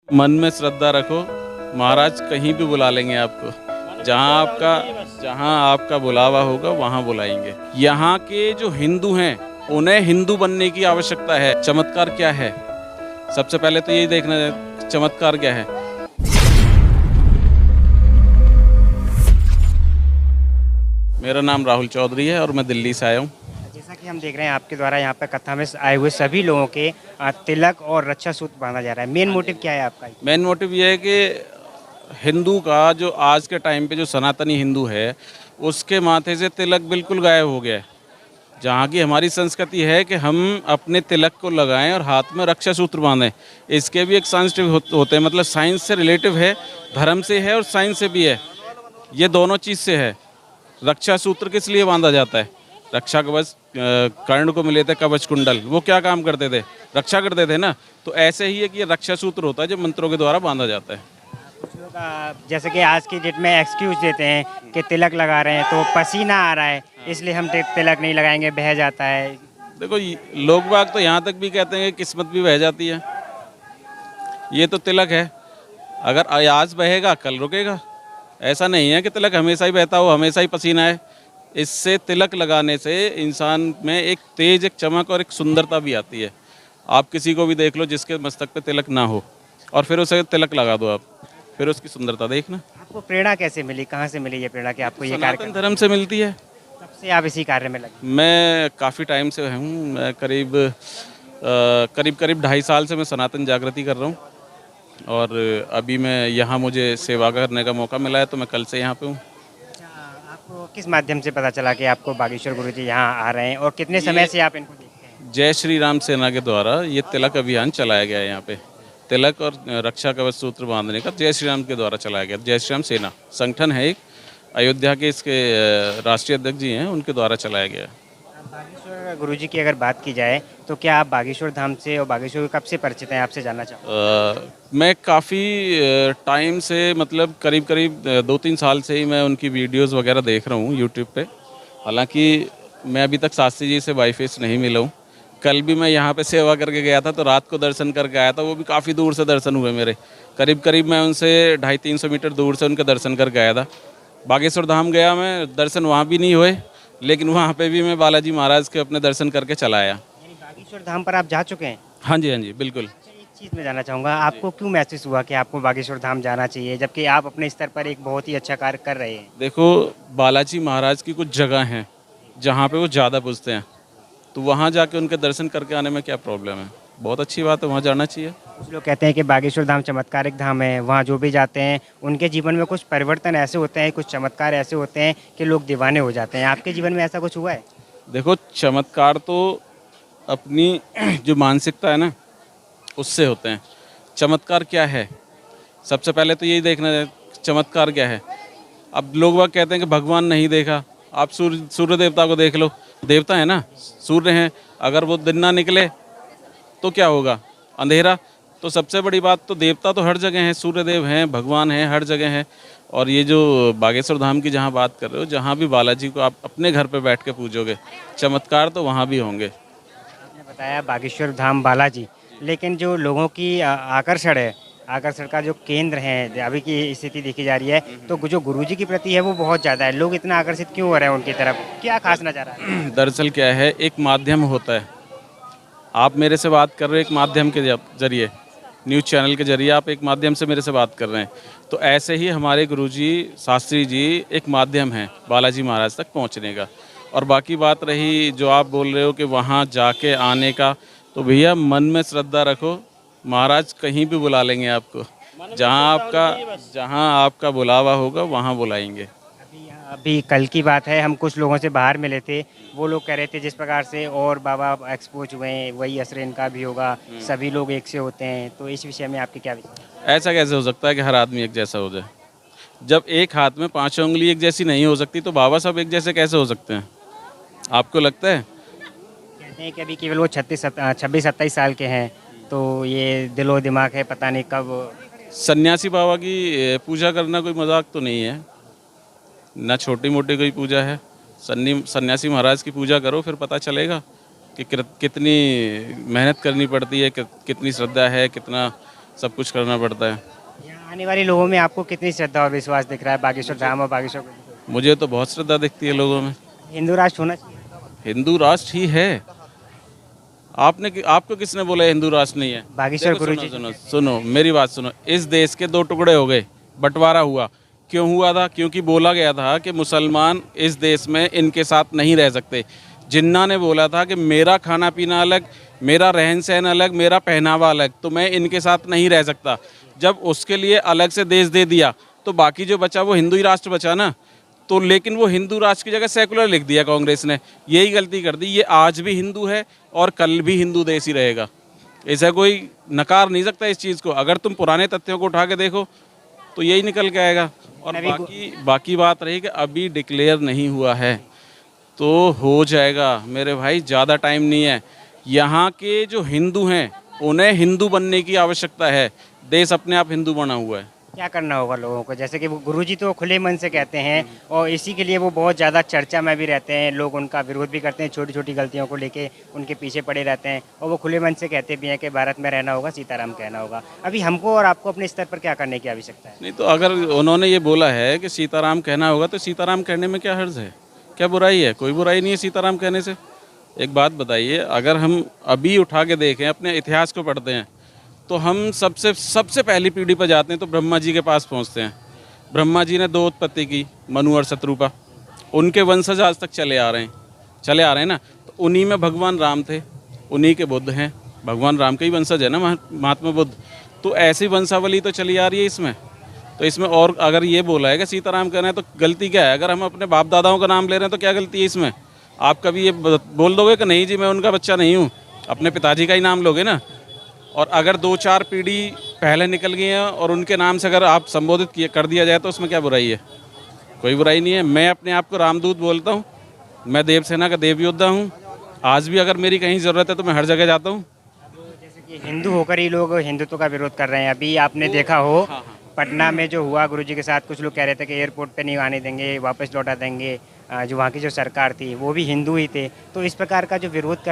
मन में श्रद्धा रखो, महाराज कहीं भी बुला लेंगे आपको। जहाँ आपका बुलावा होगा वहाँ बुलाएंगे। यहाँ के जो हिंदू हैं उन्हें हिंदू बनने की आवश्यकता है। चमत्कार क्या है, सबसे पहले तो यही देखना है चमत्कार क्या है। मेरा नाम राहुल चौधरी है और मैं दिल्ली से आया हूँ। जैसा कि हम देख रहे हैं आपके द्वारा यहाँ पे कथा में आए हुए सभी लोगों के तिलक और रक्षा सूत्र बांधा जा रहा है। मेन मोटिव क्या है आपका? मेन मोटिव ये है कि हिंदू का जो आज के टाइम पे जो सनातनी हिंदू है उसके माथे से तिलक बिल्कुल गायब हो गया है। जहाँ की हमारी संस्कृति है कि हम अपने तिलक को लगाएं और हाथ में रक्षा सूत्र बांधें। इसके भी एक साइंटिफिक होते हैं, मतलब साइंस से रिलेटिव है, धर्म से है और साइंस से भी है। ये दोनों चीज़ से है। रक्षा सूत्र किस लिए बांधा जाता है? रक्षा कवच कर्ण को मिले थे कवच कुंडल, वो क्या काम करते थे? रक्षा करते थे ना। तो ऐसे ही है कि ये रक्षा सूत्र होता है जो मंत्रों के द्वारा बांधा जाता है। कुछ लोग जैसे कि आज की डेट में एक्सक्यूज देते हैं कि तिलक लगा रहे हैं तो पसीना आ रहा है इसलिए हम तिलक नहीं लगाएंगे, बह जाता है। देखो लोग बाग तो यहाँ तक भी कहते हैं कि किस्मत भी बह जाती है। ये तो तिलक है, अगर आज बहेगा कल रुकेगा। ऐसा नहीं है कि तिलक हमेशा ही बहता हो, हमेशा ही पसीना है। इससे तिलक लगाने से इंसान में एक तेज, एक चमक और एक सुंदरता भी आती है। आप किसी को भी देख लो जिसके मस्तक पे तिलक ना हो और फिर उसे तिलक लगा दो आप, फिर उसकी सुंदरता देखना। आपको प्रेरणा कैसे मिली, कहाँ से मिली ये प्रेरणा कि आपको ये कार्य सनातन धर्म से मिलती है। कब से आप इसी कार्य में लगे? मैं काफ़ी टाइम से हूँ, मैं करीब 2.5 साल से मैं सनातन जागृति कर रहा हूँ और अभी मैं यहाँ मुझे सेवा करने का मौका मिला है तो मैं कल से यहाँ पे हूँ। आपको किस माध्यम से पता चला कि आपको बागेश्वर गुरुजी यहाँ आ रहे हैं और कितने समय से आप इनको देखते हैं? जय श्री राम सेना के द्वारा ये तिलक अभियान चलाया गया है। यहाँ पे तिलक और रक्षा कवच सूत्र बांधने का जय श्री राम के द्वारा चलाया गया। जय श्री राम सेना संगठन है एक, अयोध्या के इसके राष्ट्रीय अध्यक्ष जी हैं, उनके द्वारा चलाया गया है। बागेश्वर गुरुजी की अगर बात की जाए तो क्या आप बागेश्वर धाम से और बागेश्वर कब से परिचित हैं, आपसे जानना चाहूँगा। मैं काफ़ी टाइम से, मतलब करीब 2-3 साल से ही मैं उनकी वीडियोस वगैरह देख रहा हूँ यूट्यूब पे। हालांकि मैं अभी तक शास्त्री जी से बाई फेस नहीं मिला हूँ। कल भी मैं यहाँ पे सेवा करके गया था तो रात को दर्शन करके आया था, वो भी काफ़ी दूर से दर्शन हुए मेरे। करीब मैं उनसे 250-300 मीटर दूर से उनके दर्शन करके आया था। बागेश्वर धाम गया मैं, दर्शन वहाँ भी नहीं हुए, लेकिन वहाँ पे भी मैं बालाजी महाराज के अपने दर्शन करके चला आया। बागेश्वर धाम पर आप जा चुके हैं? हाँ जी बिल्कुल। एक चीज़ मैं जानना चाहूँगा, आपको क्यों महसूस हुआ कि आपको बागेश्वर धाम जाना चाहिए जबकि आप अपने स्तर पर एक बहुत ही अच्छा कार्य कर रहे हैं? देखो, बालाजी महाराज की कुछ जगह हैं जहाँ पे वो ज़्यादा पूजते हैं, तो वहाँ जाके उनके दर्शन करके आने में क्या प्रॉब्लम है? बहुत अच्छी बात है, वहाँ जाना चाहिए। कुछ लोग कहते हैं कि बागेश्वर धाम चमत्कारिक धाम है, वहाँ जो भी जाते हैं उनके जीवन में कुछ परिवर्तन ऐसे होते हैं, कुछ चमत्कार ऐसे होते हैं कि लोग दीवाने हो जाते हैं। आपके जीवन में ऐसा कुछ हुआ है? देखो, चमत्कार तो अपनी जो मानसिकता है ना उससे होते हैं। चमत्कार क्या है, सबसे पहले तो यही देखना है चमत्कार क्या है। अब लोग बाग कहते हैं कि भगवान नहीं देखा, आप सूर्य देवता को देख लो, देवता है ना, सूर्य हैं, अगर वो दिन ना निकले तो क्या होगा? अंधेरा। तो सबसे बड़ी बात तो देवता तो हर जगह हैं, सूर्यदेव हैं, भगवान हैं, हर जगह हैं। और ये जो बागेश्वर धाम की जहाँ बात कर रहे हो, जहाँ भी बालाजी को आप अपने घर पे बैठ के पूजोगे, चमत्कार तो वहाँ भी होंगे। आपने बताया बागेश्वर धाम बालाजी, लेकिन जो लोगों की आकर्षण है, आकर्षण का जो केंद्र है अभी की स्थिति देखी जा रही है, तो जो गुरुजी के प्रति है वो बहुत ज़्यादा है। लोग इतना आकर्षित क्यों हो रहे हैं उनकी तरफ, क्या खास नज़र आ रहा है? दरअसल क्या है, एक माध्यम होता है। आप मेरे से बात कर रहे हो एक माध्यम के जरिए, न्यूज़ चैनल के जरिए आप एक माध्यम से मेरे से बात कर रहे हैं। तो ऐसे ही हमारे गुरुजी शास्त्री जी एक माध्यम हैं बालाजी महाराज तक पहुंचने का। और बाकी बात रही जो आप बोल रहे हो कि वहां जाके आने का, तो भैया मन में श्रद्धा रखो, महाराज कहीं भी बुला लेंगे आपको। जहां आपका बुलावा होगा वहां बुलाएंगे। अभी कल की बात है, हम कुछ लोगों से बाहर मिले थे, वो लोग कह रहे थे जिस प्रकार से और बाबा एक्सपोज हुए हैं वही असर इनका भी होगा, सभी लोग एक से होते हैं। तो इस विषय में आपके क्या विचार? ऐसा कैसे हो सकता है कि हर आदमी एक जैसा हो जाए? जब एक हाथ में 5 उंगली एक जैसी नहीं हो सकती तो बाबा सब एक जैसे कैसे हो सकते हैं? आपको लगता है? कहते हैं कि अभी केवल वो 26-27 साल के हैं, तो ये दिलो दिमाग है, पता नहीं कब। सन्यासी बाबा की पूजा करना कोई मजाक तो नहीं है ना, छोटी मोटी कोई पूजा है। सन्यासी महाराज की पूजा करो, फिर पता चलेगा कि कितनी मेहनत करनी पड़ती है, कितनी श्रद्धा है, कितना सब कुछ करना पड़ता है। यहाँ आने वाले लोगों में आपको कितनी श्रद्धा और विश्वास दिख रहा है बागेश्वर धाम और बागेश्वर को? मुझे तो बहुत श्रद्धा दिखती है लोगों में। हिंदू राष्ट्र होना चाहिए। हिंदू राष्ट्र ही है। आपको किसने बोला है हिंदू राष्ट्र नहीं है? बागेश्वर देखो, गुरुजी सुनो सुनो मेरी बात सुनो। इस देश के दो टुकड़े हो गए, बंटवारा हुआ। क्यों हुआ था? क्योंकि बोला गया था कि मुसलमान इस देश में इनके साथ नहीं रह सकते। जिन्ना ने बोला था कि मेरा खाना पीना अलग, मेरा रहन सहन अलग, मेरा पहनावा अलग, तो मैं इनके साथ नहीं रह सकता। जब उसके लिए अलग से देश दे दिया तो बाकी जो बचा वो हिंदू ही राष्ट्र बचा ना। तो लेकिन वो हिंदू राष्ट्र की जगह सेकुलर लिख दिया कांग्रेस ने। यही गलती कर दी। ये आज भी हिंदू है और कल भी हिंदू देश ही रहेगा। ऐसा कोई नकार नहीं सकता इस चीज़ को। अगर तुम पुराने तथ्यों को उठा के देखो तो यही निकल के आएगा। और बाकी बात रही कि अभी डिक्लेयर नहीं हुआ है तो हो जाएगा मेरे भाई, ज़्यादा टाइम नहीं है। यहाँ के जो हिंदू हैं उन्हें हिंदू बनने की आवश्यकता है। देश अपने आप हिंदू बना हुआ है। क्या करना होगा लोगों को? जैसे कि वो गुरुजी तो खुले मन से कहते हैं और इसी के लिए वो बहुत ज़्यादा चर्चा में भी रहते हैं। लोग उनका विरोध भी करते हैं, छोटी छोटी गलतियों को लेके उनके पीछे पड़े रहते हैं। और वो खुले मन से कहते भी हैं कि भारत में रहना होगा, सीताराम कहना होगा। अभी हमको और आपको अपने स्तर पर क्या करने की आवश्यकता है? नहीं तो अगर उन्होंने ये बोला है कि सीताराम कहना होगा तो सीताराम कहने में क्या हर्ज है? क्या बुराई है? कोई बुराई नहीं है सीताराम कहने से। एक बात बताइए, अगर हम अभी उठा के देखें, अपने इतिहास को पढ़ते हैं, तो हम सबसे पहली पीढ़ी पर जाते हैं तो ब्रह्मा जी के पास पहुंचते हैं। ब्रह्मा जी ने दो उत्पत्ति की, मनु और शत्रुपा। उनके वंशज आज तक चले आ रहे हैं ना। तो उन्हीं में भगवान राम थे, उन्हीं के बुद्ध हैं। भगवान राम के ही वंशज है ना महात्मा बुद्ध। तो ऐसी वंशावली तो चली आ रही है इसमें। तो इसमें और अगर ये बोला है कि सीताराम कहना है तो गलती क्या है? अगर हम अपने बाप दादाओं का नाम ले रहे हैं तो क्या गलती है इसमें? आप कभी ये बोल दोगे कि नहीं जी मैं उनका बच्चा नहीं हूँ? अपने पिताजी का ही नाम लोगे ना। और अगर 2-4 पीढ़ी पहले निकल गई हैं और उनके नाम से अगर आप संबोधित कर दिया जाए तो उसमें क्या बुराई है? कोई बुराई नहीं है। मैं अपने आप को रामदूत बोलता हूँ। मैं देवसेना का देव योद्धा हूँ। आज भी अगर मेरी कहीं ज़रूरत है तो मैं हर जगह जाता हूँ। जैसे कि हिंदू होकर ही लोग हिंदुत्व का विरोध कर रहे हैं। अभी आपने देखा हो पटना में जो हुआ गुरुजी के साथ, कुछ लोग कह रहे थे कि एयरपोर्ट पे नहीं आने देंगे, वापस लौटा देंगे। जो वहाँ की जो सरकार थी वो भी हिंदू ही थे। तो इस प्रकार का जो विरोध कर